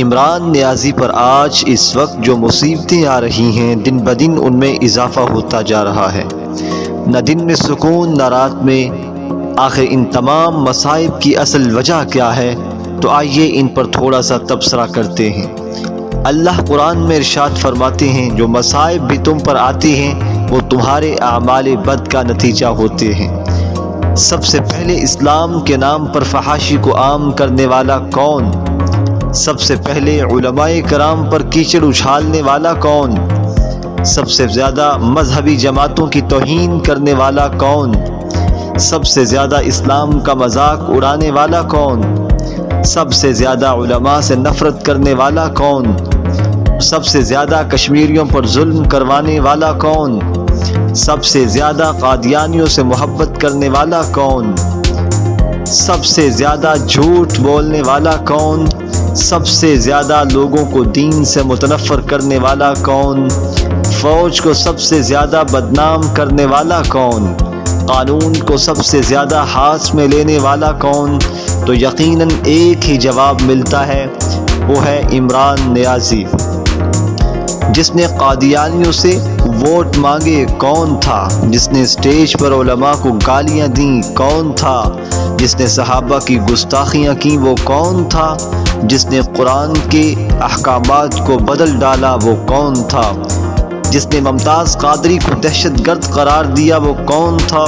عمران نیازی پر آج اس وقت جو مصیبتیں آ رہی ہیں دن بدن ان میں اضافہ ہوتا جا رہا ہے، نہ دن میں سکون نہ رات میں۔ آخر ان تمام مصائب کی اصل وجہ کیا ہے؟ تو آئیے ان پر تھوڑا سا تبصرہ کرتے ہیں۔ اللہ قرآن میں ارشاد فرماتے ہیں جو مصائب بھی تم پر آتے ہیں وہ تمہارے اعمال بد کا نتیجہ ہوتے ہیں۔ سب سے پہلے اسلام کے نام پر فحاشی کو عام کرنے والا کون؟ سب سے پہلے علماء کرام پر کیچڑ اچھالنے والا کون؟ سب سے زیادہ مذہبی جماعتوں کی توہین کرنے والا کون؟ سب سے زیادہ اسلام کا مذاق اڑانے والا کون؟ سب سے زیادہ علماء سے نفرت کرنے والا کون؟ سب سے زیادہ کشمیریوں پر ظلم کروانے والا کون؟ سب سے زیادہ قادیانیوں سے محبت کرنے والا کون؟ سب سے زیادہ جھوٹ بولنے والا کون؟ سب سے زیادہ لوگوں کو دین سے متنفر کرنے والا کون؟ فوج کو سب سے زیادہ بدنام کرنے والا کون؟ قانون کو سب سے زیادہ ہاتھ میں لینے والا کون؟ تو یقیناً ایک ہی جواب ملتا ہے، وہ ہے عمران نیازی۔ جس نے قادیانیوں سے ووٹ مانگے کون تھا؟ جس نے اسٹیج پر علماء کو گالیاں دیں کون تھا؟ جس نے صحابہ کی گستاخیاں کی وہ کون تھا؟ جس نے قرآن کے احکامات کو بدل ڈالا وہ کون تھا؟ جس نے ممتاز قادری کو دہشت گرد قرار دیا وہ کون تھا؟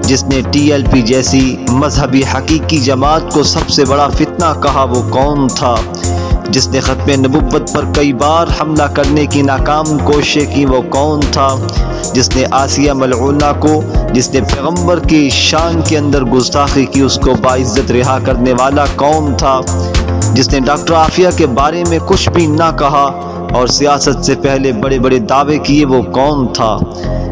جس نے TLP جیسی مذہبی حقیقی جماعت کو سب سے بڑا فتنہ کہا وہ کون تھا؟ جس نے ختم نبوت پر کئی بار حملہ کرنے کی ناکام کوششیں کی وہ کون تھا؟ جس نے آسیہ ملعونہ کو، جس نے پیغمبر کی شان کے اندر گستاخی کی، اس کو باعزت رہا کرنے والا کون تھا؟ جس نے ڈاکٹر عافیہ کے بارے میں کچھ بھی نہ کہا اور سیاست سے پہلے بڑے بڑے دعوے کیے وہ کون تھا؟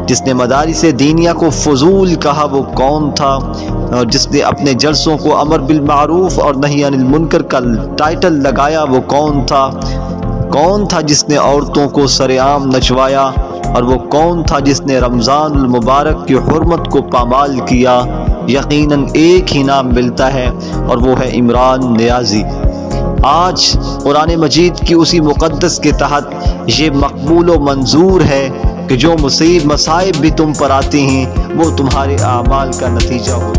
جس نے مدارس دینیہ کو فضول کہا وہ کون تھا؟ اور جس نے اپنے جلسوں کو امر بالمعروف اور نہی عن المنکر کا ٹائٹل لگایا وہ کون تھا؟ کون تھا جس نے عورتوں کو سر عام نچوایا؟ اور وہ کون تھا جس نے رمضان المبارک کی حرمت کو پامال کیا؟ یقیناً ایک ہی نام ملتا ہے اور وہ ہے عمران نیازی۔ آج قرآن مجید کی اسی مقدس کے تحت یہ مقبول و منظور ہے کہ جو مصائب بھی تم پر آتے ہیں وہ تمہارے اعمال کا نتیجہ ہوتا ہے۔